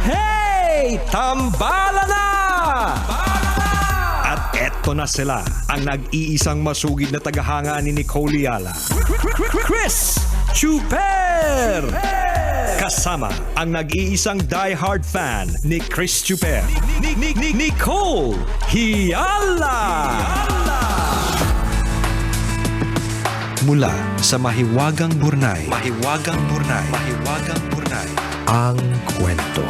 Hey! Tambala na! At eto na sila, ang nag-iisang masugid na tagahanga ni Nicole Yala. Chris Chuper! Kasama ang nag-iisang die-hard fan ni Chris Chuper. Nicole Yala! Mula sa Mahiwagang Burnay, ang kwento.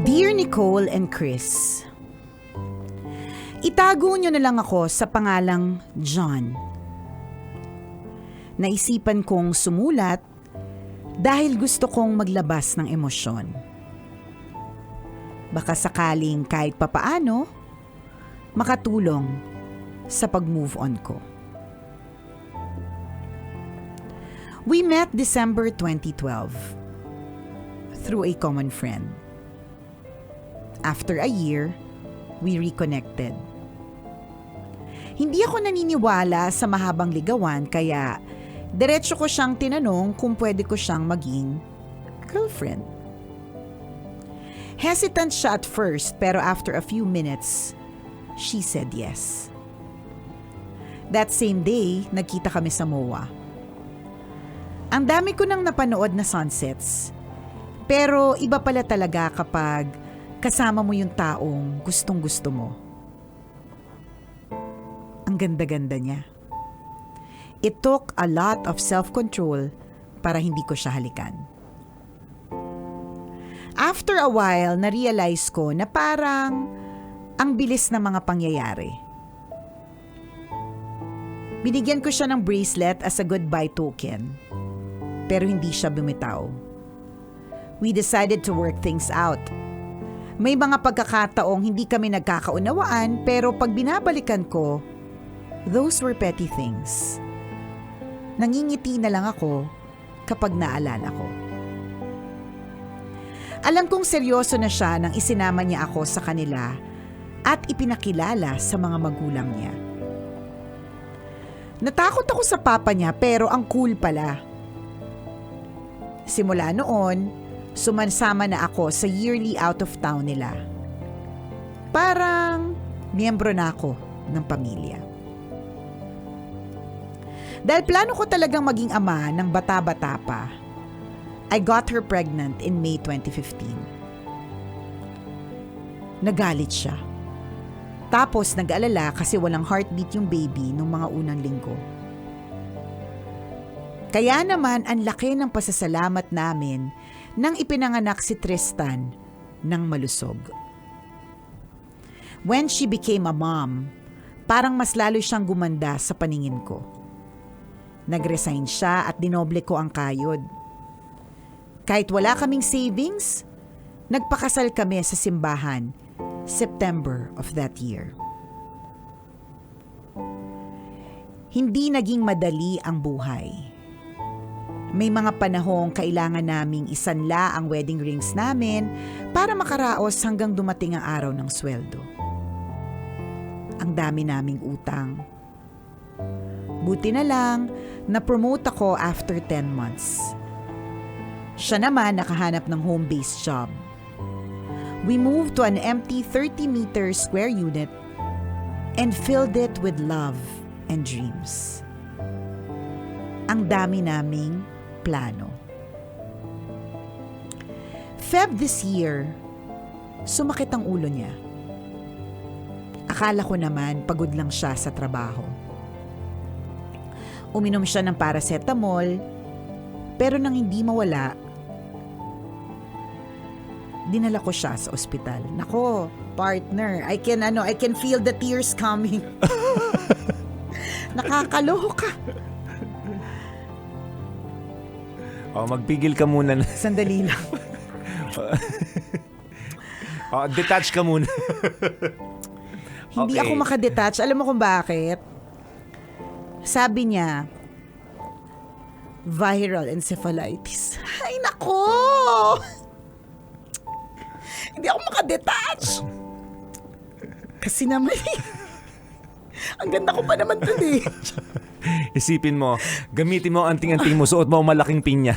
Dear Nicole and Chris, itago nyo na lang ako sa pangalang John. Naisipan kong sumulat dahil gusto kong maglabas ng emosyon. Baka sakaling kahit papaano, makatulong sa pag-move on ko. We met December 2012 through a common friend. After a year, we reconnected. Hindi ako naniniwala sa mahabang ligawan kaya diretso ko siyang tinanong kung pwede ko siyang maging girlfriend. Hesitant siya at first pero after a few minutes, she said yes. That same day, nagkita kami sa MOA. Ang dami ko nang napanood na sunsets, pero iba pala talaga kapag kasama mo yung taong gustong-gusto mo. Ang ganda-ganda niya. It took a lot of self-control para hindi ko siya halikan. After a while, na-realize ko na parang ang bilis ng mga pangyayari. Binigyan ko siya ng bracelet as a goodbye token, pero hindi siya bumitaw. We decided to work things out. May mga pagkakataong hindi kami nagkakaunawaan pero pag binabalikan ko, those were petty things. Nangingiti na lang ako kapag naalala ko. Alam kong seryoso na siya nang isinama niya ako sa kanila at ipinakilala sa mga magulang niya. Natakot ako sa papa niya pero ang cool pala. Simula noon, sumansama na ako sa yearly out of town nila. Parang miyembro na ako ng pamilya. Dahil plano ko talagang maging ama ng bata-bata pa, I got her pregnant in May 2015. Nagalit siya. Tapos nag-alala kasi walang heartbeat yung baby nung mga unang linggo. Kaya naman ang laki ng pasasalamat namin nang ipinanganak si Tristan ng malusog. When she became a mom, parang mas lalo siyang gumanda sa paningin ko. Nag-resign siya at dinoble ko ang kayod. Kahit wala kaming savings, nagpakasal kami sa simbahan, September of that year. Hindi naging madali ang buhay. May mga panahong kailangan naming isanla ang wedding rings namin para makaraos hanggang dumating ang araw ng sweldo. Ang dami naming utang. Buti na lang, na-promote ako after 10 months. Siya naman nakahanap ng home-based job. We moved to an empty 30-meter square unit and filled it with love and dreams. Ang dami naming plano. Feb this year, sumakit ang ulo niya. Akala ko naman pagod lang siya sa trabaho. Uminom siya ng paracetamol, pero nang hindi mawala, dinala ko siya sa ospital. Nako, partner, I can feel the tears coming. Nakakaloho ka. Oh, magpigil ka muna na. Sandali lang. Oh, detach ka muna. Hindi Okay. ako makadetach. Alam mo kung bakit? Sabi niya, viral encephalitis. Ay, nako! Hindi ako makadetach. Kasi naman, ang ganda ko pa naman dun eh. Isipin mo, gamitin mo ang anting-anting mo, suot mo ang malaking pinya.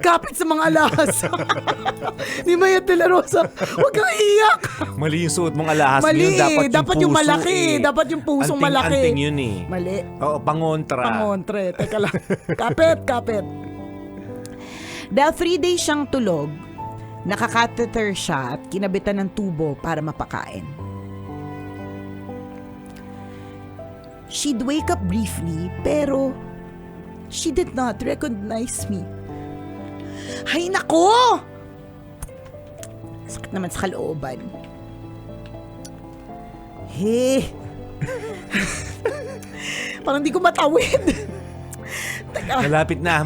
Kapit sa mga alahas. Ni Maya de la Rosa, huwag kang iyak. Mali yung suot mong alahas. Mali yun, dapat yung puso malaki. eh. Dapat yung pusong malaki. Anting-anting yun eh. Mali. Oo, pangontra. Pangontre. Teka lang. Kapit. Dahil 3 days siyang tulog, nakakatheter siya at kinabitan ng tubo para mapakain. She'd wake up briefly, pero she did not recognize me. Hay nako! Sakit naman sa kalooban. Parang di ko matawid. Teka. Malapit na.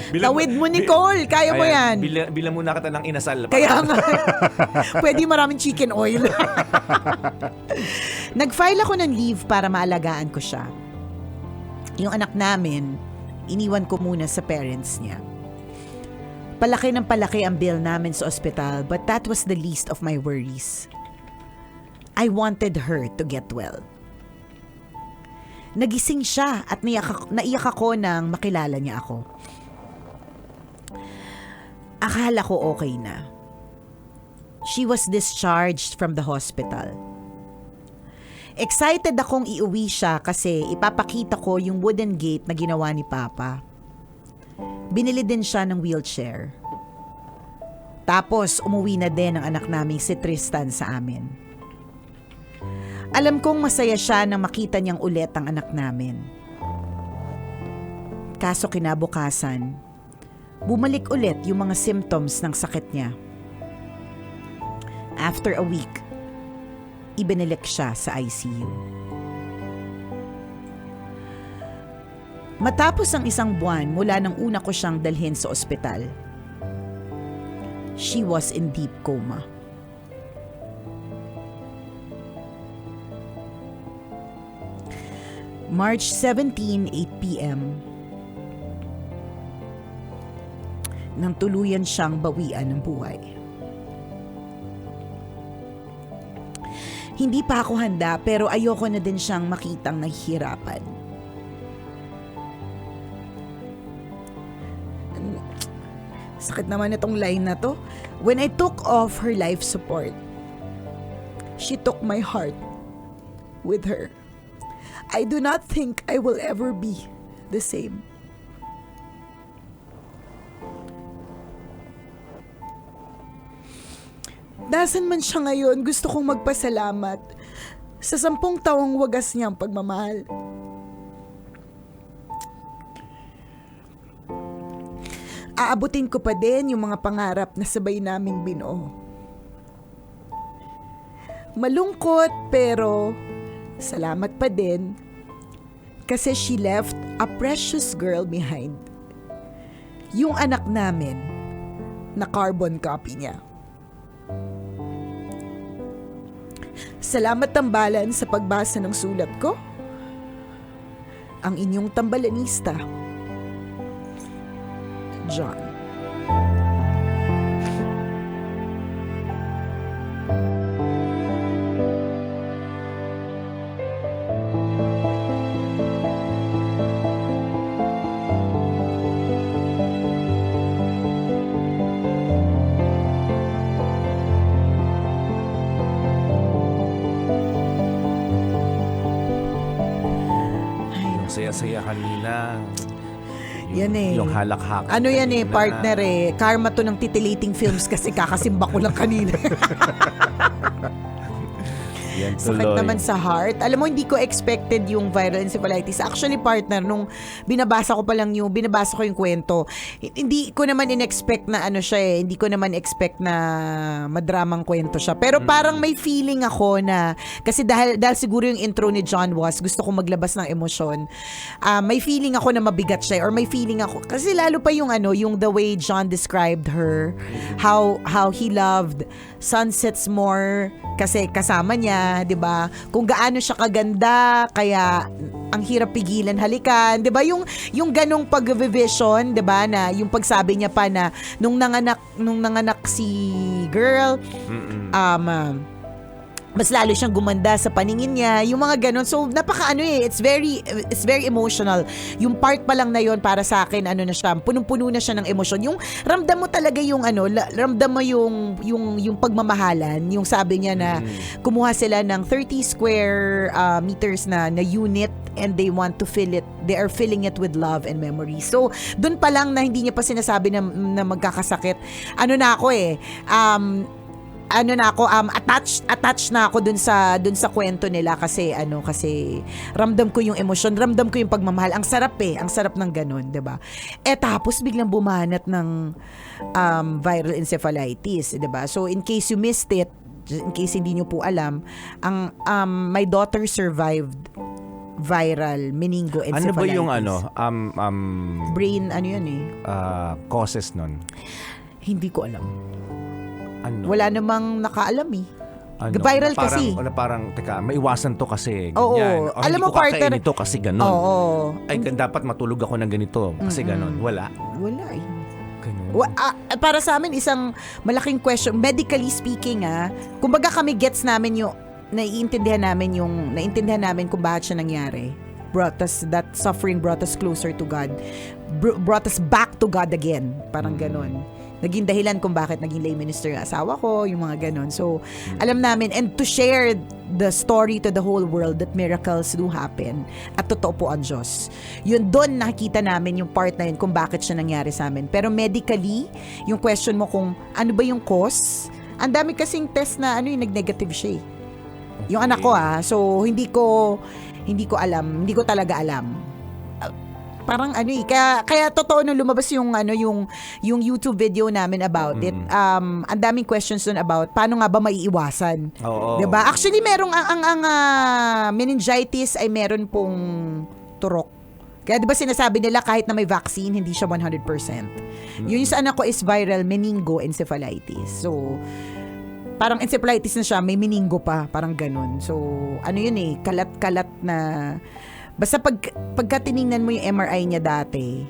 Tawid mo, Nicole. Kaya mo yan. Bilang muna kita ng inasal. Kaya nga. Pwede maraming chicken oil. Nag-file ako ng leave para maalagaan ko siya. Yung anak namin, iniwan ko muna sa parents niya. Palaki ng palaki ang bill namin sa ospital, but that was the least of my worries. I wanted her to get well. Nagising siya at naiyak ako nang makilala niya ako. Akala ko okay na. She was discharged from the hospital. Excited akong iuwi siya kasi ipapakita ko yung wooden gate na ginawa ni Papa. Binili din siya ng wheelchair. Tapos umuwi na din ang anak naming si Tristan sa amin. Alam kong masaya siya nang makita niyang ulit ang anak namin. Kaso kinabukasan, bumalik ulit yung mga symptoms ng sakit niya. After a week, ibinilik siya sa ICU. Matapos ang 1 buwan mula nang una ko siyang dalhin sa ospital, she was in deep coma. March 17, 8 p.m. nang tuluyan siyang bawian ng buhay. Hindi pa ako handa pero ayoko na din siyang makitang nahihirapan. Sakit naman itong line na to. When I took off her life support, she took my heart with her. I do not think I will ever be the same. Nasaan man siya ngayon, gusto kong magpasalamat sa 10 taong wagas niyang pagmamahal. Aabutin ko pa din yung mga pangarap na sabay naming binuo. Malungkot pero salamat pa din kasi she left a precious girl behind. Yung anak namin na carbon copy niya. Salamat tambalan sa pagbasa ng sulat ko. Ang inyong tambalanista, John. Saya kanina. Yan eh. Yung halak-hak. Ano yan eh, partner eh. Karma to ng titillating films kasi kakasimba ko lang kanina. Yan Sakit tuloy. naman sa heart. Alam mo, hindi ko expected yung viral encephalitis. Actually, partner, nung binabasa ko yung kwento, hindi ko naman in-expect na ano siya eh. Hindi ko naman expect na madramang kwento siya. Pero parang may feeling ako na, kasi dahil siguro yung intro ni John was, gusto ko maglabas ng emosyon. May feeling ako na mabigat siya or may feeling ako, kasi lalo pa yung yung the way John described her, how he loved sunsets more kasi kasama niya, 'di ba? Kung gaano siya kaganda, kaya ang hirap pigilan halikan, 'di ba? Yung ganong pag-vision, 'di ba, na yung pagsabi niya pa na nung nanganak si girl, mas lalo siyang gumanda sa paningin niya, yung mga ganun. So napaka it's very emotional. Yung part pa lang na yon para sa akin na siya, punong-puno na siya ng emosyon. Yung ramdam mo talaga yung ramdam mo yung pagmamahalan, yung sabi niya na kumuha sila ng 30 square meters na unit and they want to fill it. They are filling it with love and memory. So doon pa lang na hindi niya pa sinasabi na magkakasakit. Attached na ako dun sa kwento nila kasi ramdam ko yung emosyon, ramdam ko yung pagmamahal. Ang sarap ng ganun, 'di ba? Tapos biglang bumanat ng viral encephalitis, 'di ba? So in case you missed it, in case hindi niyo po alam, my daughter survived viral meningoencephalitis. Ano ba yung brain yun eh? Causes nun? Hindi ko alam. Ano? Wala namang nakaalam eh. Viral kasi. Parang, teka, maiwasan to kasi Oo. ganyan. O, Alam hindi mo, ko kakainin partner, ito kasi ganun. Oo. Ay, dapat matulog ako ng ganito kasi ganun. Wala. Wala eh. Ganun. Para sa amin, isang malaking question, medically speaking kumbaga kami gets namin naintindihan namin kung bakit siya nangyari. That suffering brought us closer to God. Brought us back to God again. Parang ganun. Naging dahilan kung bakit naging lay minister yung asawa ko, yung mga ganon. So, alam namin, and to share the story to the whole world that miracles do happen at totoo po ang Diyos. Yun, doon nakikita namin yung part na yun kung bakit siya nangyari sa amin. Pero medically, yung question mo kung ano ba yung cause, ang dami kasing test na nag-negative siya eh. Yung anak ko so hindi ko alam, hindi ko talaga alam. Parang kaya totoo nung lumabas yung YouTube video namin about it. Ang daming questions doon about paano nga ba maiiwasan. Oo. 'Di ba? Actually merong ang meningitis ay meron pong turok. Kaya 'di ba sinasabi nila kahit na may vaccine hindi siya 100%. Yung sa anak ko is viral meningoencephalitis. So parang encephalitis na siya, may meningo pa, parang ganun. So kalat-kalat na. Basta pagka tiningnan mo yung MRI niya dati,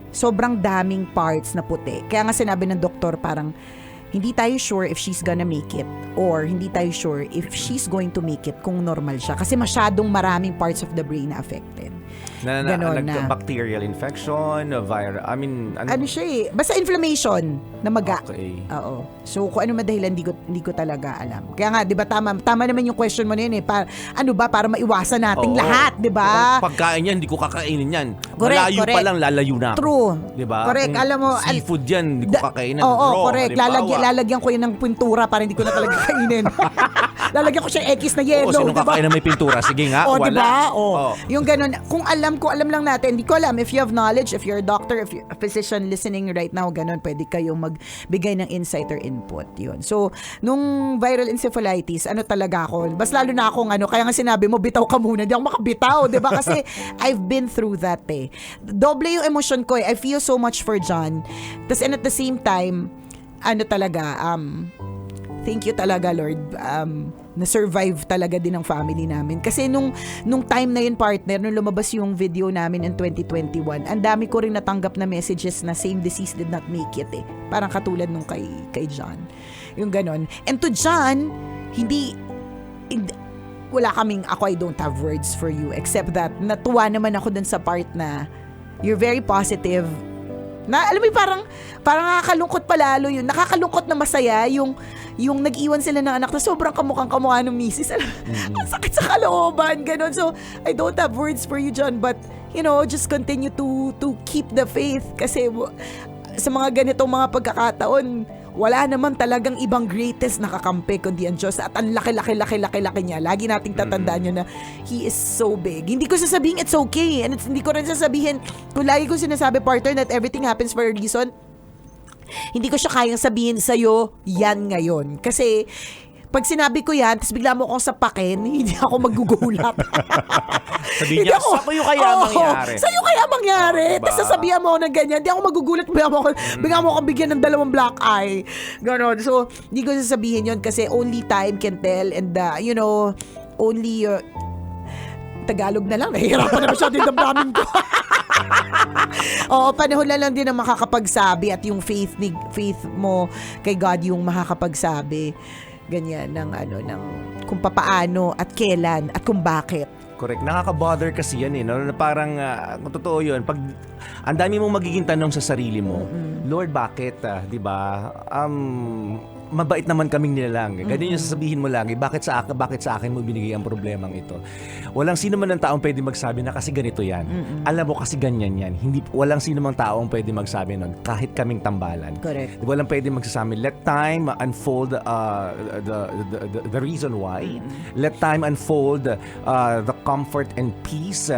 sobrang daming parts na puti. Kaya nga sinabi ng doktor parang hindi tayo sure if she's gonna make it or hindi tayo sure if she's going to make it kung normal siya. Kasi masyadong maraming parts of the brain na affected. Bacterial infection, viral, ano siya eh, basta inflammation na maga. Okay. Oo. So kung ano madahilan, hindi ko talaga alam. Kaya nga, 'di ba tama naman yung question mo na yun eh. Para maiwasan nating lahat, 'di ba? Pagkain yan, hindi ko kakainin yan. Correct, Malayo pa lang, lalayo na ako. True. 'Di ba? Correct, alam mo, seafood yan, hindi ko kakainin. Oo, correct. halimbawa. Lalagyan ko yun ng pintura para hindi ko na talaga kainin. Lalagyan ko siya X na yellow, sino 'di ba? kakain na may pintura? Sige nga, wala. Diba? Yung ganun. Kung alam lang natin, hindi ko alam. If you have knowledge, if you're a doctor, if you're a physician listening right now, ganun, pwede kayong magbigay ng insight or input. Yun. So, nung viral encephalitis, talaga ako. Bas lalo na akong kaya nga sinabi mo, bitaw ka muna. Hindi ako makabitaw, diba? Kasi I've been through that eh. Doble yung emosyon ko eh. I feel so much for John. And at the same time, thank you talaga, Lord. Na-survive talaga din ng family namin. Kasi nung time na yun, partner, nung lumabas yung video namin in 2021, ang dami ko rin natanggap na messages na same disease did not make it eh. Parang katulad nung kay John. Yung ganon. And to John, wala kaming, I don't have words for you except that natuwa naman ako dun sa part na you're very positive. Na alam mo parang nakakalungkot palalo yun. Nakakalungkot na masaya yung nag-iwan sila ng anak na sobrang kamukha ng misis. Ang sakit sa kalooban, ganun. So, I don't have words for you, John, but just continue to keep the faith kasi sa mga ganitong mga pagkakataon, wala naman talagang ibang greatest na kakampi kundi ang Diyos, at ang laki-laki niya. Lagi nating tatandaan yun na He is so big. Hindi ko sasabihin it's okay, and hindi ko rin sasabihin, kung lagi ko sinasabi, partner, that everything happens for a reason, hindi ko siya kayang sabihin sa'yo yan ngayon. Kasi pag sinabi ko yan, tapos bigla mo akong sapakin, hindi ako magugulat. Sabi niya, sa'yo kaya mangyari. Sa'yo kaya mangyari. Diba? Tapos sasabihan mo ako ng ganyan, hindi ako magugulat, bigla mo akong bigyan ng 2 black eye. Ganon. So, hindi ko sasabihin yon kasi only time can tell, and only Tagalog na lang, nahihirapan na masyado yung damdamin ko. Oo, panahon lang din ang makakapagsabi, at yung faith mo kay God yung makakapagsabi ganyan ng kung papaano at kailan at kung bakit. Correct. Nakaka-bother kasi yan no? Parang, kung totoo yun, pag ang dami mong magiging tanong sa sarili mo, Lord, bakit? Di ba? Mabait naman kaming nilalang. Ganyan yung sasabihin mo lagi, bakit sa akin mo binigay ang problemang ito? Walang sino man ng taong pwede magsabi na kasi ganito yan. Alam mo kasi ganyan yan. Walang sino mang taong pwede magsabi nun, kahit kaming tambalan. Correct. Walang pwede magsasabi, let time unfold the reason why. Let time unfold the comfort and peace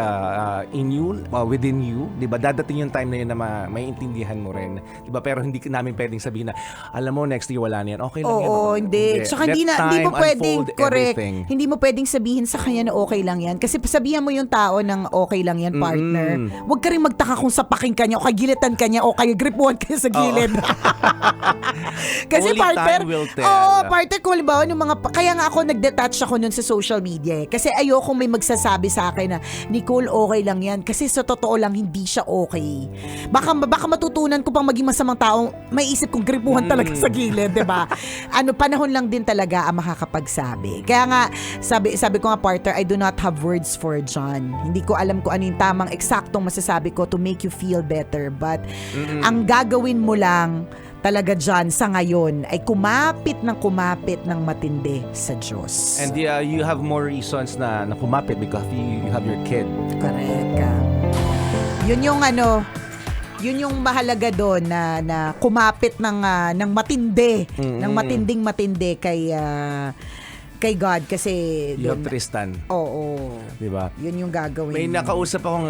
in you, within you. Diba? Dadating yung time na yun na maiintindihan mo rin. Diba? Pero hindi namin pwedeng sabihin na, alam mo, next year wala na yan. Okay lang yan. Oo, hindi. Saka hindi mo pwedeng, correct. Hindi mo pwedeng sabihin sa kanya na okay lang yan. Kasi sabihan mo yung tao ng okay lang yan, partner. Huwag ka rin magtaka kung sapaking kanya o kagilitan kanya o kaya gripuan kanya sa gilid. Kasi Only partner, time will tell. partner, kung halimbawa, kaya nga ako nag-detach ako nun sa social media eh. Kasi ayoko may magsasabi sa akin na, Nicole, okay lang yan. Kasi sa totoo lang, hindi siya okay. Baka matutunan ko pang maging masamang tao, may isip kong gripuhan talaga sa gilid, diba? Panahon lang din talaga ang makakapagsabi. Kaya nga, sabi ko nga, partner, I do not have words for John. Hindi ko alam kung ano yung tamang eksaktong masasabi ko to make you feel better. But, ang gagawin mo lang talaga John sa ngayon ay kumapit ng matindi sa Diyos. And you have more reasons na kumapit because you have your kid. Correct. Yun yung mahalaga doon na kumapit ng matindi, ng matinding-matindi kay God kasi You have Tristan. Oo. Diba? Yun yung gagawin. May nakausap akong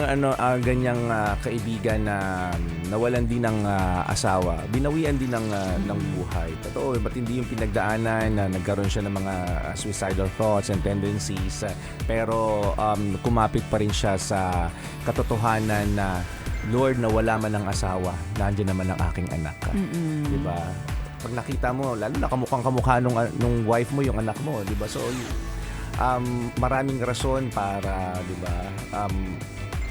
ganyang kaibigan na nawalan din ng asawa. Binawian din ng buhay. Totoo, matindi yung pinagdaanan na nagkaroon siya ng mga suicidal thoughts and tendencies. Pero kumapit pa rin siya sa katotohanan na Lord, na wala man ang asawa, nandiyan naman ang aking anak. Diba? Pag nakita mo, lalo na kamukhang-kamukha nung wife mo, yung anak mo, diba? So, maraming rason para, diba,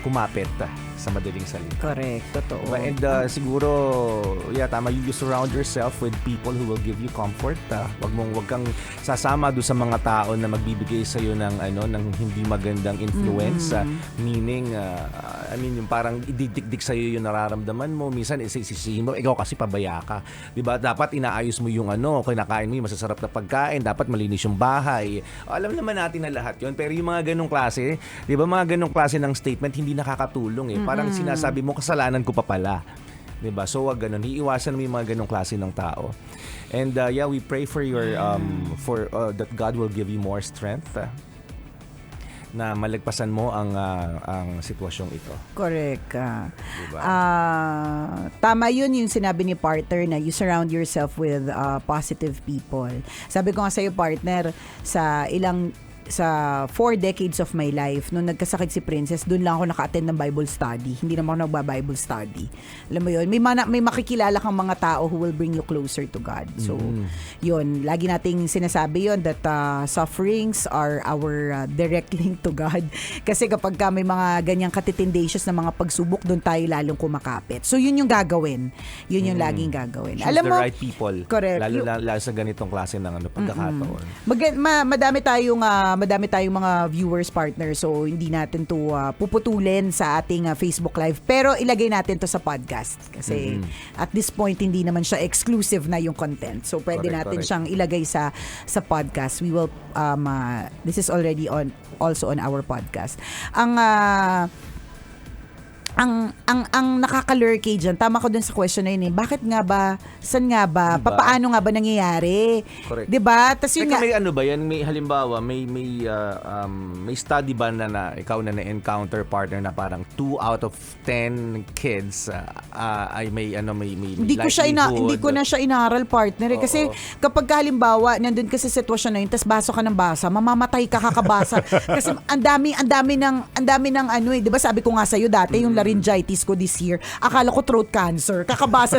kumapit sa madaling salita. Correct, totoo. And siguro, tama, you surround yourself with people who will give you comfort. Wag kang sasama doon sa mga tao na magbibigay sa iyo ng hindi magandang influence. Meaning, yung parang ididikdik sa iyo yung nararamdaman mo. Minsan isisisihin mo, ikaw kasi pabaya ka. 'Di ba? Dapat inaayos mo yung kinakain mo yung masasarap na pagkain, dapat malinis yung bahay. Alam naman natin na lahat 'yon, pero yung mga ganong klase, 'di ba, mga ganong klase ng statement hindi nakakatulong eh. Parang sinasabi mo, kasalanan ko pa pala. 'Di ba? So wag ganun. Iiwasan mo yung mga ganong klase ng tao. And we pray for your that God will give you more strength na malagpasan mo ang sitwasyong ito. Correct. Diba? Tama yun yung sinabi ni partner na you surround yourself with positive people. Sabi ko nga sa'yo, partner, sa 4 decades of my life, nung nagkasakit si Princess, doon lang ako naka-attend ng Bible study. Hindi naman ako nagba-Bible study. Alam mo yun, may makikilala kang mga tao who will bring you closer to God. So, yun, lagi nating sinasabi yun that sufferings are our direct link to God. Kasi kapag may mga ganyang katitindasious na mga pagsubok, doon tayo lalong kumakapit. So, yun yung gagawin. Yun yung laging gagawin. Choose Alam the mo, right people. Correct. Lalo sa ganitong klase ng pagkakataon. Madami tayong mga viewers, partner, so hindi natin to puputulin sa ating Facebook Live, pero ilagay natin to sa podcast kasi at this point hindi naman siya exclusive na yung content, so pwede natin siyang ilagay sa podcast. We will this is already also on our podcast. ang nakaka-lurky dyan, tama ko dun sa question na yun eh, bakit nga ba, saan nga ba, Diba? paano nga ba nangyayari? Correct. Diba? Tas yun Teka, nga, may ano ba yan? May halimbawa, may study ba na ikaw na na-encounter partner na parang 2 out of 10 kids ay may hindi ko na siya inaral partner eh. Kasi kapag halimbawa nandun ka sa sitwasyon na yun, tas baso ka ng basa, mamamatay ka kakabasa. Kasi ang dami ng ano eh, 'di ba sabi ko nga sa iyo dati yung laryngitis ko this year, akala ko throat cancer, kakabasa.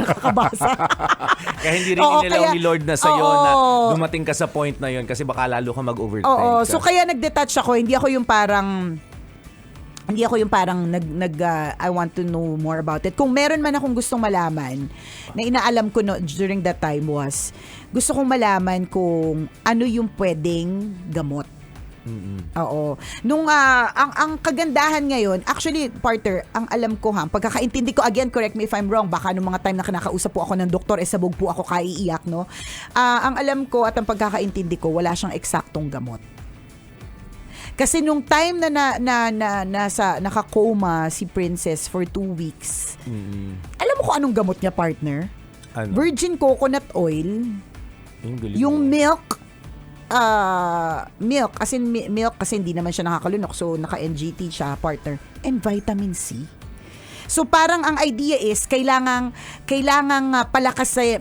Kaya hindi rin Oo, inilaw kaya- ni Lord na sa'yo Oo. na dumating ka sa point na yun kasi baka lalo ka mag-overthink. Oo, ka. so kaya nag-detach ako, hindi ako yung parang I want to know more about it. Kung meron man akong gustong malaman, na inaalam ko during that time was, gusto kong malaman kung ano yung pwedeng gamot. Oo. Nung ang kagandahan ngayon, actually partner, ang alam ko pagkakaintindi ko, again correct me if I'm wrong, baka nung mga time na kinakausap po ako ng doktor, sabog po ako kaiiyak, no? Ang alam ko at ang pagkakaintindi ko, wala siyang eksaktong gamot. Kasi nung time na nasa nakakoma si Princess for 2 weeks, alam mo kung anong gamot niya, partner? Ano? Virgin coconut oil, yung milk, as in milk kasi hindi naman siya nakakalunok, so naka-NGT siya, partner, and vitamin C. So parang ang idea is kailangang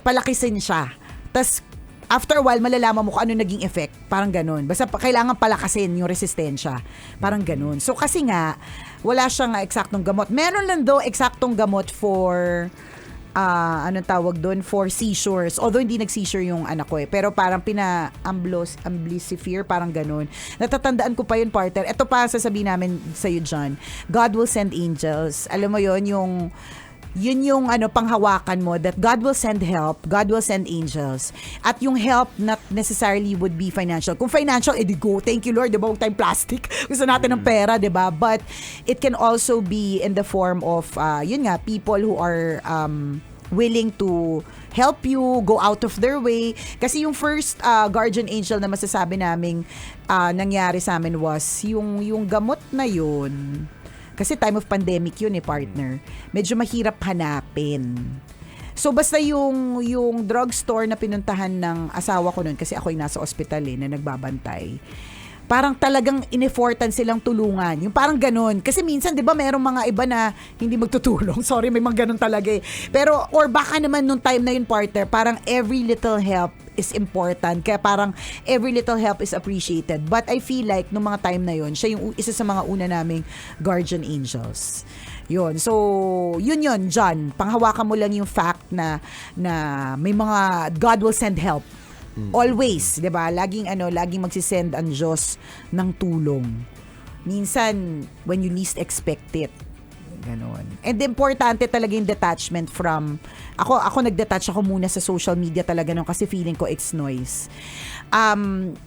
palakisin siya. Tas after a while malalaman mo kung ano naging effect, parang ganun. Basta kailangan palakasin yung resistensya, parang ganun. So kasi nga wala siyang eksaktong gamot. Meron lang daw eksaktong gamot for anong tawag doon, for seizures. Although hindi nag-seizure yung anak ko eh. Pero parang amblysivir, parang ganun. Natatandaan ko pa yun, partner. Ito pa sasabihin namin sa'yo, John. God will send angels. Alam mo yun yung panghawakan mo, that God will send help, God will send angels. At yung help not necessarily would be financial. Kung financial, edi go, thank you Lord, diba? Huwag tayong plastic. Gusto natin ng pera, diba? But it can also be in the form of, people who are willing to help you, go out of their way. Kasi yung first guardian angel na masasabi naming nangyari sa amin was yung gamot na yun. Kasi time of pandemic yun partner. Medyo mahirap hanapin. So basta yung drugstore na pinuntahan ng asawa ko nun, kasi ako yung nasa ospital na nagbabantay, parang talagang ineffortan silang tulungan. Yung parang ganun. Kasi minsan, di ba, merong mga iba na hindi magtutulong. Sorry, may mga ganun talaga eh. Pero, or baka naman nung time na yun, partner, parang every little help is important. Kaya parang every little help is appreciated. But I feel like nung mga time na yun, siya yung isa sa mga una naming guardian angels. Yun. So, yun, John. Panghawakan mo lang yung fact na may mga God will send help. Always, 'di ba? Laging magsisend ang Diyos ng tulong. Minsan when you least expect it. Ganon. And importante talaga yung detachment from ako nagdetach ako muna sa social media talaga nung kasi feeling ko it's noise.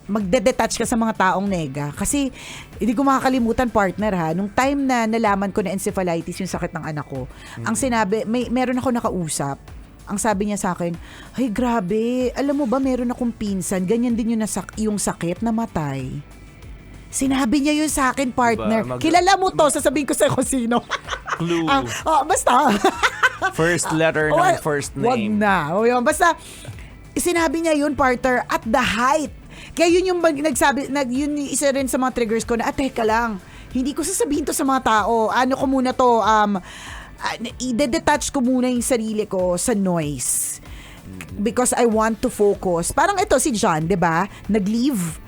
Magde-detach ka sa mga taong nega kasi hindi ko makakalimutan, partner nung time na nalaman ko na encephalitis yung sakit ng anak ko. Ang sinabi, meron ako nakausap. Ang sabi niya sa akin, ay grabe, alam mo ba meron akong pinsan, ganyan din yung sakit, namatay. Sinabi niya yun sa akin, partner. Diba? Kilala mo to, sasabihin ko sa'yo kung sino. Clue. Basta. First letter ng first name. Wag na. Yun. Basta, sinabi niya yun, partner, at the height. Kaya yun yung nagsabi, yun isa rin sa mga triggers ko na, teka lang, hindi ko sasabihin to sa mga tao. Ano ko muna to, i-detach ko muna yung sarili ko sa noise because I want to focus. Parang ito si John, 'di ba? Nag-leave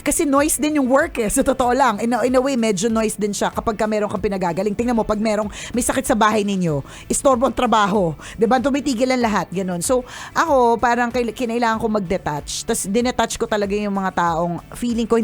kasi noise din yung work sa totoo lang. In a way, medyo noise din siya kapag ka meron kang pinagagaling. Tingnan mo, pag may sakit sa bahay ninyo, istorbo ang trabaho. Diba? Tumitigil ang lahat. Ganun. So, ako, parang kinailangan ko mag-detach. Tapos, dinetach ko talaga yung mga taong feeling ko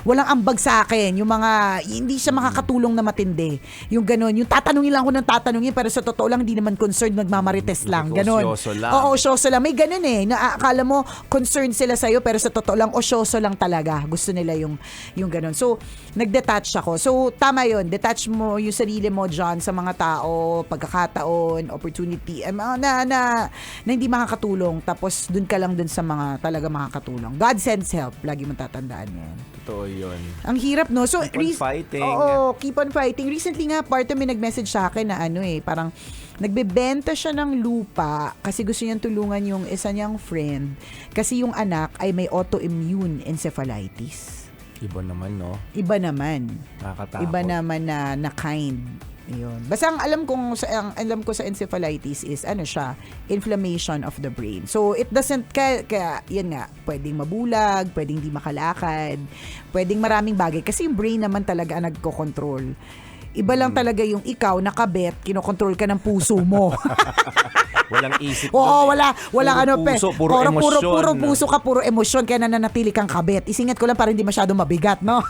walang ambag sa akin. Yung mga, hindi siya makakatulong na matindi. Yung ganun. Yung tatanungin lang ko ng tatanungin, pero sa totoo lang, hindi naman concerned, magmamarites lang. Ganun. Osyoso lang. Oo, osyoso lang. May ganun na akala mo, concerned sila sa'yo, pero sa totoo lang, osyoso seryoso lang talaga. Gusto nila yung ganun. So, nag-detach ako. So, tama yun. Detach mo yung sarili mo dyan sa mga tao, pagkakataon, opportunity, na hindi makakatulong. Tapos, dun ka lang dun sa mga talaga makakatulong. God sends help. Lagi mo tatandaan yan. Totoo yun. Ang hirap, no? So, Keep on fighting. Oo, keep on fighting. Recently nga, part may nag-message sa akin na parang nagbebenta siya ng lupa kasi gusto niyang tulungan yung isa niyang friend kasi yung anak ay may autoimmune encephalitis. Iba naman, no? Iba naman. Nakakatakot. Iba naman na kind. Yun. Basta ang alam ko sa encephalitis is siya, inflammation of the brain. So it doesn't kaya yan nga, pwedeng mabulag, pwedeng di makalakad, pwedeng maraming bagay kasi yung brain naman talaga ang nagko-control. Iba lang talaga yung ikaw nakabet, kinokontrol ka ng puso mo. Walang isip. Oo, wala puso, puro emosyon. Puro puso ka, puro emosyon, kaya nananatili kang kabet. Isingat ko lang para hindi masyado mabigat, no?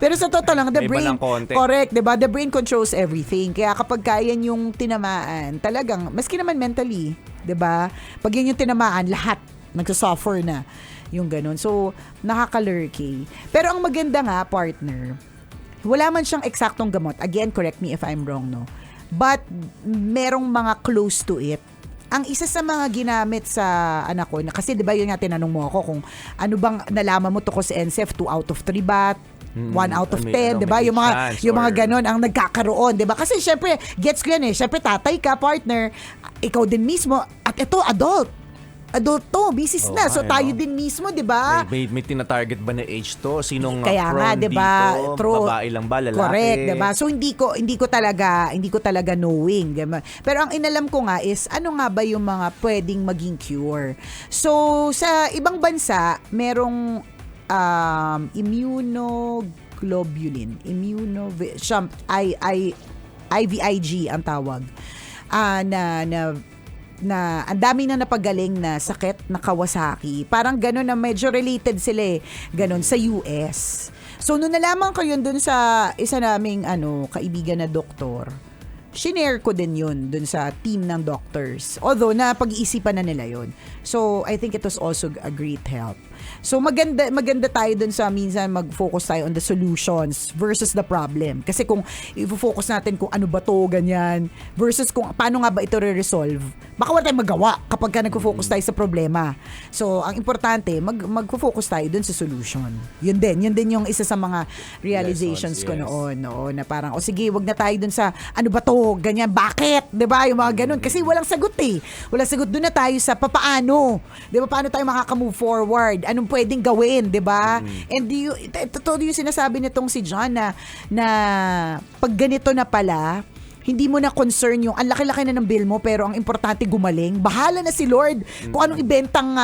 Pero sa totoo lang, the May brain, iba ng konti. correct, diba? The brain controls everything. Kaya kapag kaya yung tinamaan, talagang, maski naman mentally, diba? Pag yun yung tinamaan, lahat nagsasuffer na yung ganun. So, nakaka-lurky. Pero ang maganda nga, partner, wala man siyang eksaktong gamot. Again, correct me if I'm wrong, no? But, merong mga close to it. Ang isa sa mga ginamit sa anak ko, kasi di ba yun nga tinanong mo ako kung ano bang nalaman mo tungkol sa NSF, 2 out of 3 ba? 1 out of 10, di ba? Yung mga ganon ang nagkakaroon, di ba? Kasi syempre, gets ko yan eh. Syempre, tatay ka, partner, ikaw din mismo, at ito, adult to, bisis na. So tayo din mismo, 'di ba? May tina-target ba na age to? Sinong kaya nga, 'di ba? Babae lang ba, lalaki? Correct, 'di ba? So hindi ko talaga knowing, 'di ba? Pero ang inalam ko nga is ano nga ba yung mga pwedeng maging cure. So sa ibang bansa, merong immunoglobulin, IVIG ang tawag. Na ang dami na napagaling na sakit na Kawasaki. Parang gano'n na medyo related sila gano'n sa US. So, nung nalaman ko yun dun sa isa naming kaibigan na doktor, shinare ko din yun dun sa team ng doctors. Although, na pag-iisipan na nila yun. So, I think it was also a great help. So maganda tayo dun sa minsan mag-focus tayo on the solutions versus the problem. Kasi kung i-focus natin kung ano ba to, ganyan, versus kung paano nga ba ito re-resolve, baka wala tayong magawa kapag ka nag-focus tayo sa problema. So, ang importante, mag-focus tayo dun sa solution. Yun din yung isa sa mga realizations ko noon, na parang, sige, wag na tayo dun sa ano ba to, ganyan, bakit? 'Di ba? Yung mga ganun. Kasi walang sagot eh. Walang sagot, dun na tayo sa papaano. 'Di ba? Paano tayo makaka-move forward? Anong pwedeng gawin, 'di ba? And totoo yung sinasabi nitong si John na pag ganito na pala, hindi mo na concern yung ang laki-laki na ng bill mo pero ang importante gumaling. Bahala na si Lord kung anong ibentang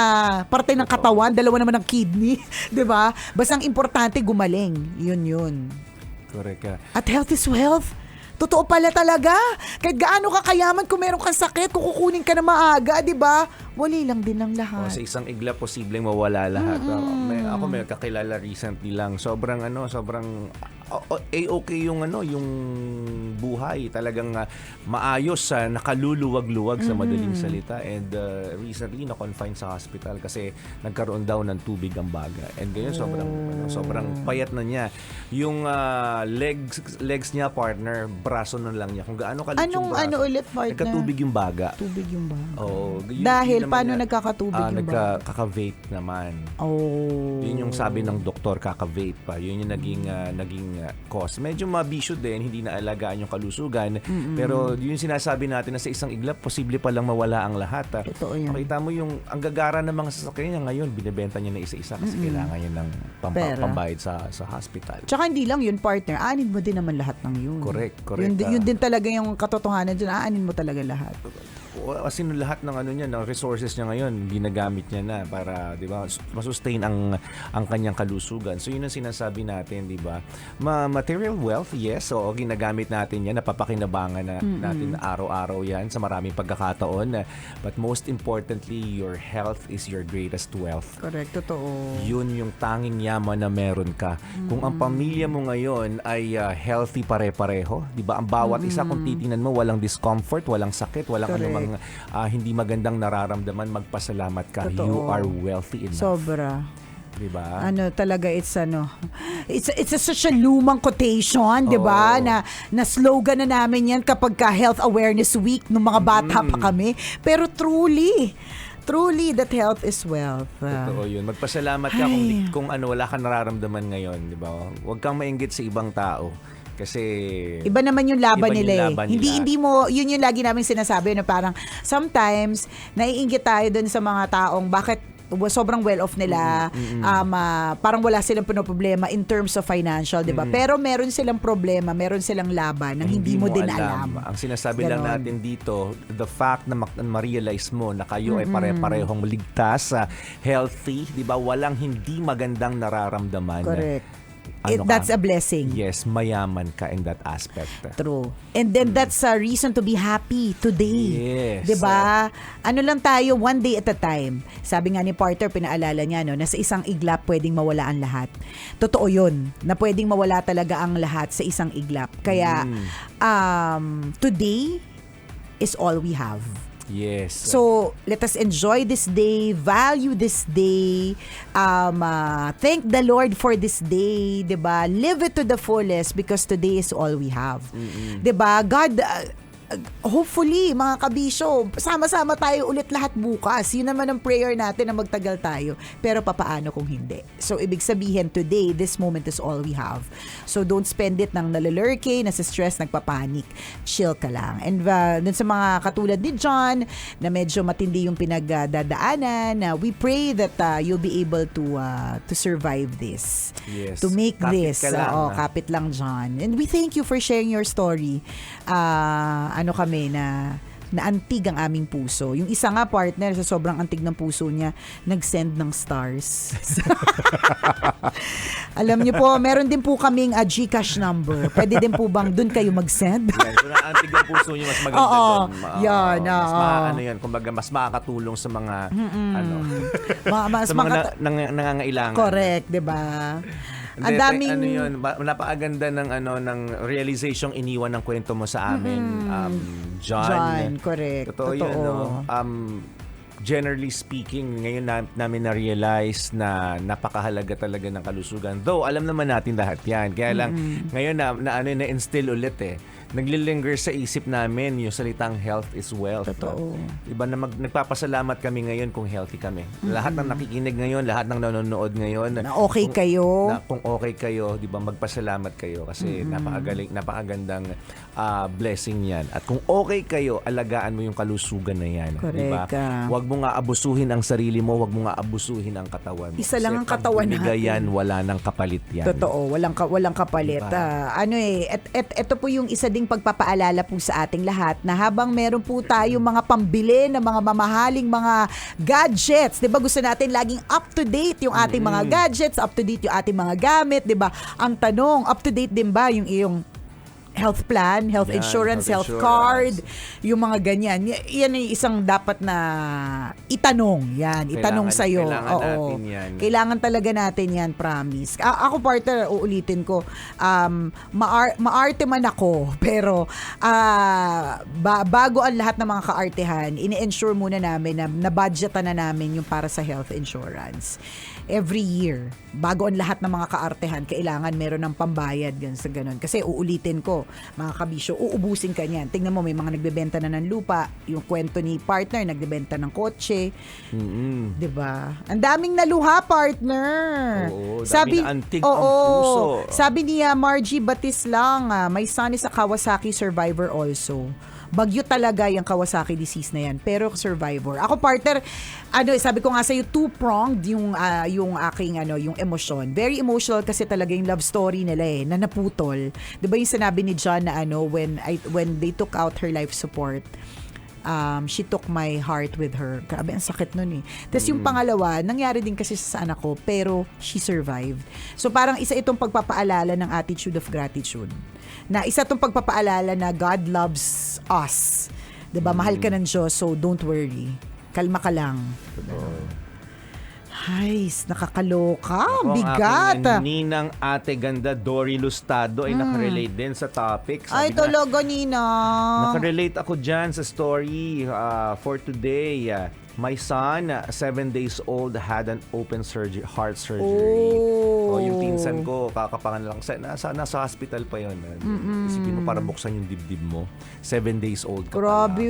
parte ng katawan, dalawa naman ng kidney, 'di ba? Basta ang importante gumaling. Yun. Correct ka. At health is wealth. Totoo pala talaga. Kahit gaano ka kayaman kung meron kang sakit, kung kukunin ka na maaga, di ba? Wali lang din ang lahat. Sa isang iglap, posibleng mawala lahat. Ako may kakilala recently lang. Sobrang okay yung buhay. Talagang maayos, nakaluluwag-luwag sa madaling salita. And recently, na-confine sa hospital kasi nagkaroon daw ng tubig ang baga. And ganyan, sobrang payat na niya. Yung legs niya, partner, braso na lang niya. Kung gaano kalit yung braso. Ano ulit, partner? Nagkatubig yung baga. Tubig yung baga. Oo. Dahil, paano nagkakatubig yung baga? Nagkaka-vape naman. Oh. Yun yung sabi ng doktor, kaka-vape pa. Yun yung naging cause. Medyo mabisyo din, hindi naalagaan yung kalusugan. Pero yun sinasabi natin na sa isang iglap, posible palang mawala ang lahat. Totoo yun. Makita mo yung ang gagara ng mga sasakyan niya ngayon, binibenta niya na isa-isa kasi kailangan niya ng pambayad sa hospital. Tsaka hindi lang yun, partner. Aanin mo din naman lahat ng yun. Correct. Yun din talaga yung katotohanan dyan. Aanin mo talaga lahat. Kasi lahat ng ng resources niya ngayon ginagamit niya na para, 'di ba, masustain ang kanyang kalusugan. So yun ang sinasabi natin, 'di ba? Material wealth, yes, so ginagamit natin 'yan, napapakinabangan natin araw-araw 'yan sa maraming pagkakataon. But most importantly, your health is your greatest wealth. Correct, totoo. Yun yung tanging yaman na meron ka. Kung ang pamilya mo ngayon ay healthy pare-pareho, 'di ba? Ang bawat isa kung titingnan mo, walang discomfort, walang sakit, walang anumang hindi magandang nararamdaman, magpasalamat ka. Totoo. You are wealthy enough. Sobra. Diba? Ano talaga, it's such a lumang quotation, 'di ba? Oo. Na slogan na namin 'yan kapag Health Awareness Week nung mga bata pa kami. Pero truly that health is wealth. Totoo yun. Magpasalamat ka kung wala kang nararamdaman ngayon, di ba? Huwag kang mainggit sa ibang tao. Kasi Iba naman yung laban iba yung nila eh. laban Hindi nila. mo, yun yung lagi namin sinasabi na parang sometimes naiinggit tayo dun sa mga taong bakit sobrang well-off nila, parang wala silang problema in terms of financial, di ba? Pero meron silang problema, meron silang laban na hindi mo din alam. Ang sinasabi lang Ganon. natin dito, the fact na ma-realize mo na kayo ay pare-parehong ligtas, healthy, di ba? Walang hindi magandang nararamdaman. Correct. Ano ka? That's a blessing. Yes, mayaman ka in that aspect. True. And then that's a reason to be happy today. Yes. 'Di ba? Ano lang tayo, one day at a time. Sabi nga ni Porter, pinaalala niya, no, na sa isang iglap pwedeng mawala ang lahat. Totoo 'yun, na pwedeng mawala talaga ang lahat sa isang iglap. Kaya today is all we have. Yes. So, let us enjoy this day, value this day, thank the Lord for this day, 'di ba? Live it to the fullest because today is all we have. 'Di ba? God, hopefully, mga kabisyo, sama-sama tayo ulit lahat bukas. Yun naman ang prayer natin na magtagal tayo. Pero papaano kung hindi? So, ibig sabihin, today, this moment is all we have. So, don't spend it ng nalalurke, nasa stress, nagpapanik. Chill ka lang. And dun sa mga katulad ni John, na medyo matindi yung pinagdadaanan, we pray that you'll be able to survive this. Yes. To make Kapit this. ka lang, Kapit lang, John. And we thank you for sharing your story. Ano kami na antig ang aming puso. Yung isa nga partner, sa sobrang antig ng puso niya, nag-send ng stars. Alam niyo po, meron din po kaming GCash number. Pwede din po bang dun kayo mag-send? Yan, kung naantig ang puso nyo, mas maganda Oo, doon. yan, Mas oo. yan, kumbaga, mas makakatulong sa mga, Mas sa mga nangangailangan. correct, 'di ba? Ang Hindi, daming napakaganda ng realization iniwan ng kwento mo sa amin, John. correct. Totoo yun, no? Generally speaking, ngayon namin na-realize na napakahalaga talaga ng kalusugan. Though, alam naman natin lahat yan. Kaya lang, ngayon na-instill ulit eh. Naglilinger sa isip namin yung salitang health is wealth. Totoo. Diba na nagpapasalamat kami ngayon kung healthy kami. Lahat ng nakikinig ngayon, lahat ng nanonood ngayon. Na okay kayo. Kung okay kayo, di ba, magpasalamat kayo kasi napakagandang blessing yan. At kung okay kayo, alagaan mo yung kalusugan na yan. Correct. Di ba? Huwag mo nga abusuhin ang sarili mo, huwag mo nga abusuhin ang katawan mo. Isa lang Kasi ang katawan pag binigay natin. yan, wala nang kapalit yan. Totoo, walang kapalit. Diba? Ito po yung isa ding pagpapaalala po sa ating lahat na habang meron po tayo mga pambili na mga mamahaling mga gadgets, 'di ba? Gusto natin laging up to date yung ating mga gadgets, up to date yung ating mga gamit, 'di ba? Ang tanong, up to date din ba yung iyong health plan, health Yan, insurance, health health insurance. card, yung mga ganyan. Yan ay isang dapat na itanong. Itanong sa'yo. Kailangan natin yan. Kailangan talaga natin yan, promise. Ako, partner, uulitin ko, maarte man ako, pero bago ang lahat ng mga kaartehan, ini-ensure muna namin na nabudgetan na namin yung para sa health insurance. Every year, bago ang lahat ng mga kaartehan, kailangan meron ng pambayad sa ganun. Kasi uulitin ko, mga kabisyo, uubusin ka niyan. Tingnan mo, may mga nagbebenta na ng lupa, yung kwento ni partner, nagbebenta ng kotse. Diba? Ang daming naluha, partner. Oo, daming naantig ang puso. Sabi ni Margie Batis lang, my son is a Kawasaki survivor also. Bagyo talaga yung Kawasaki disease na yan, pero survivor. Ako, partner, sabi ko nga sa'yo, two-pronged yung aking yung emosyon. Very emotional kasi talaga yung love story nila na naputol. 'Di ba yung sinabi ni John na when they took out her life support, she took my heart with her. Grabe, ang sakit nun eh. Tapos yung pangalawa, nangyari din kasi sa anak ko, pero she survived. So parang isa itong pagpapaalala ng attitude of gratitude. Na isa itong pagpapaalala na God loves us. 'Di ba? Mahal ka ng Diyos, so don't worry. Kalma ka lang. Ay, nakakaloka. Bigat. Ang aking ninang ate ganda, Dory Lustado, ay nakarelate din sa topic. Ay, Sabi talaga, Nina. nakarelate ako dyan sa story for today. My son, 7 days old, had an open heart surgery. Oh. Yung pinsan ko, kakapangan lang. Nasa hospital pa yun. Isipin mo, para buksan yung dibdib mo. 7 days old ka Grabe.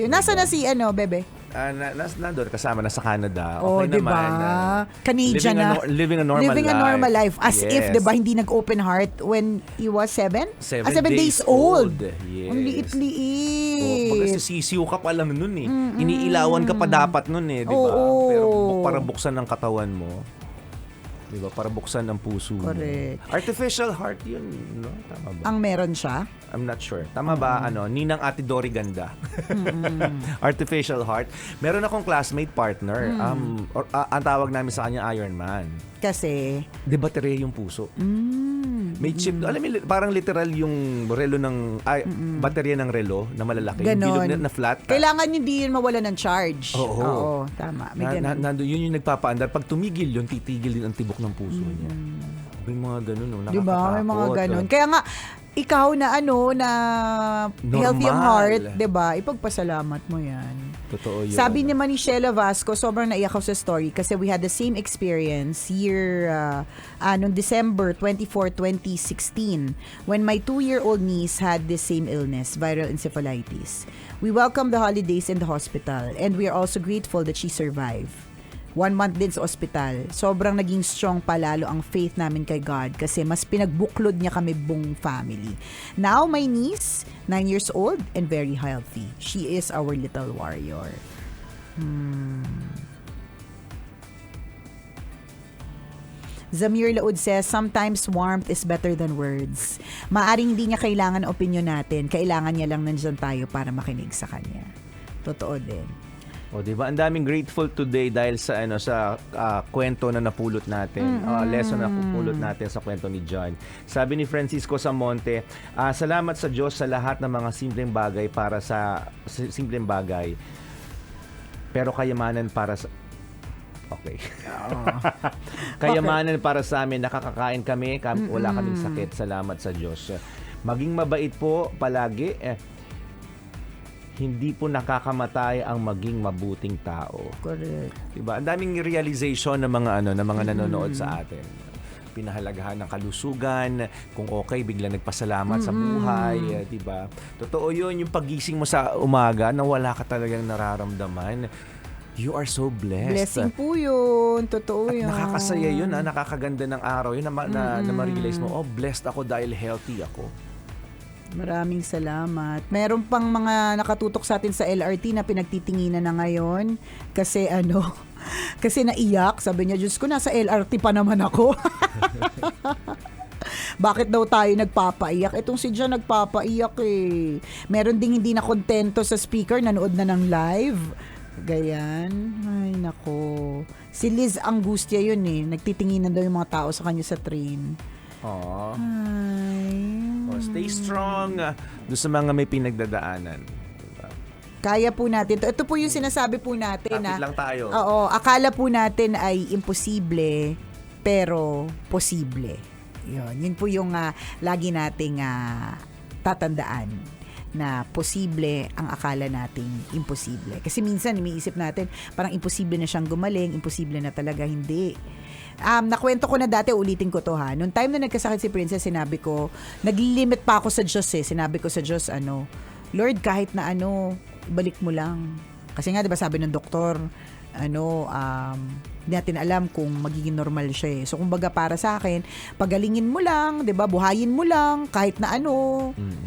pa Nasa na si bebe? Nandun, kasama na sa Canada. Oh, Okay diba? naman. Canadian na. Living a normal Living a normal life. As if, Yes. diba, hindi nag-open heart when he was 7? 7 days old. Yes. Ang liit-liit. Pag sisiw ka pa lang nun eh. Iniilawan ka pa dapat nun eh, di ba? Oo. Pero para buksan ang katawan mo, di ba? Para buksan ang puso mo. Correct. Artificial heart yun, no? Tama ba? Ang meron siya? I'm not sure. Tama ba? Ninang Ate Dory Ganda. Artificial heart. Meron akong classmate partner. Ang tawag namin sa kanya Iron Man. Kasi? Di baterya yung puso. May chip. Alam mo, parang literal yung relo ng baterya ng relo na malalaki. Ganon. Yung bilog na flat. Kailangan hindi yun mawala ng charge. Oo. Tama. May ganun. Yun yung nagpapaandar. Pag tumigil yun, titigil din ang tibok ng puso niya. May mga ganun, no? Nakakatakot. Diba? May mga ganun. Kaya nga, ikaw na na healthy ang heart, diba? Ipagpasalamat mo yan. Totoo yun. Sabi naman ni Sheila Vasco, sobrang naiyak ako sa story kasi we had the same experience noong December 24, 2016 when my 2-year-old niece had the same illness, viral encephalitis. We welcomed the holidays in the hospital and we are also grateful that she survived. 1 month din sa ospital. Sobrang naging strong palalo ang faith namin kay God kasi mas pinagbuklod niya kami buong family. Now, my niece, 9 years old and very healthy. She is our little warrior. Zamir Laud says, sometimes warmth is better than words. Maaring hindi niya kailangan ang opinion natin. Kailangan niya lang nandyan tayo para makinig sa kanya. Totoo din. O, di ba? Ang daming grateful today dahil sa kwento na napulot natin. Lesson na napulot natin sa kwento ni John. Sabi ni Francisco Samonte, salamat sa Diyos sa lahat ng mga simpleng bagay simpleng bagay. Pero kayamanan para sa Okay. Kayamanan para sa amin, nakakakain kami, wala kaming sakit. Salamat sa Diyos. Maging mabait po palagi. Hindi po nakakamatay ang maging mabuting tao. Correct. Diba? Ang daming realization ng mga nanonood sa atin. Pinahalagahan ng kalusugan, kung okay, biglang nagpasalamat sa buhay, diba? Totoo 'yun, yung pagising mo sa umaga na wala ka talagang nararamdaman. You are so blessed. Blessing po yun. Totoo yun. At nakakasaya yun, nakakaganda ng araw yun na ma-realize mo, blessed ako dahil healthy ako. Maraming salamat. Meron pang mga nakatutok sa atin sa LRT na pinagtitinginan na ngayon kasi kasi naiyak. Sabi niya, Diyos ko, nasa LRT pa naman ako. Bakit daw tayo nagpapaiyak? Itong si John nagpapaiyak eh. Meron ding hindi na kontento sa speaker, nanood na ng live. Gayan. Ay, nako. Si Liz Angustia yun eh. Nagtitinginan daw yung mga tao sa kanya sa train. Aww. Ay. Stay strong doon sa mga may pinagdadaanan. Diba? Kaya po natin to. Ito po yung sinasabi po natin Kapit lang tayo. Oo, akala po natin ay imposible pero posible. Yun po yung lagi nating tatandaan na posible ang akala nating imposible. Kasi minsan iniisip natin parang imposible na siyang gumaling, imposible na talaga, hindi. Nakwento ko na dati, ulitin ko to ha. Noong time na nagkasakit si Princess, sinabi ko, nag-limit pa ako sa Diyos eh. Sinabi ko sa Diyos, Lord, kahit na balik mo lang. Kasi nga, di ba sabi ng doktor, hindi natin alam kung magiging normal siya eh. So, kumbaga para sa akin, pagalingin mo lang, di ba, buhayin mo lang, kahit na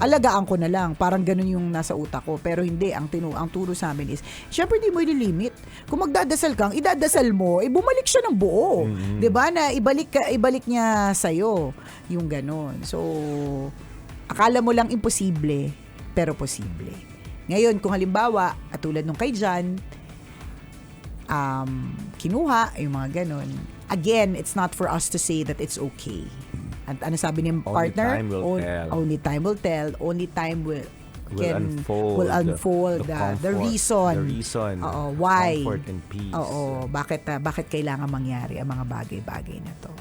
alagaan ko na lang. Parang ganun yung nasa utak ko. Pero hindi, ang turo sa amin is, syempre di mo ililimit. Kung magdadasal kang, idadasal mo, bumalik siya ng buo. Di ba, na ibalik niya sa'yo. Yung ganun. So, akala mo lang imposible, pero posible. Ngayon, kung halimbawa, at tulad nung kay John, kinuha, yung mga ganun. Again, it's not for us to say that it's okay. At ano sabi ni partner? Only time will tell. Only time will unfold the reason. Why. Comfort and peace. Bakit kailangan mangyari ang mga bagay-bagay na to.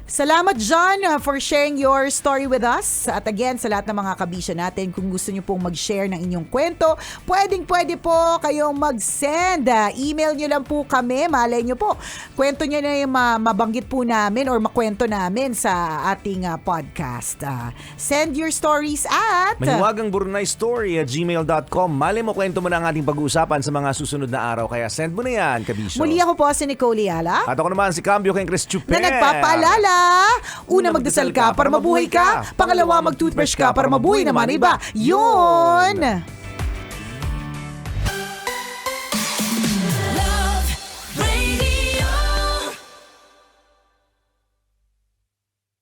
Salamat, John, for sharing your story with us. At again, sa lahat ng mga kabisya natin, kung gusto nyo pong mag-share ng inyong kwento, pwede po kayong mag-send. Email nyo lang po kami. Malay nyo po, kwento nyo na yung mabanggit po namin or makwento namin sa ating podcast. Send your stories at mahiwagangburnaystory@gmail.com. Malay mo, kwento mo na ang ating pag-uusapan sa mga susunod na araw. Kaya send mo na yan, kabisyo. Muli ako po si Nicole Yala. At ako naman si Cambio kay Chris Chuper. Na nagpapaalala, una magdasal ka para mabuhay ka, pangalawa mag-toothbrush ka para mabuhay naman iba. Yun!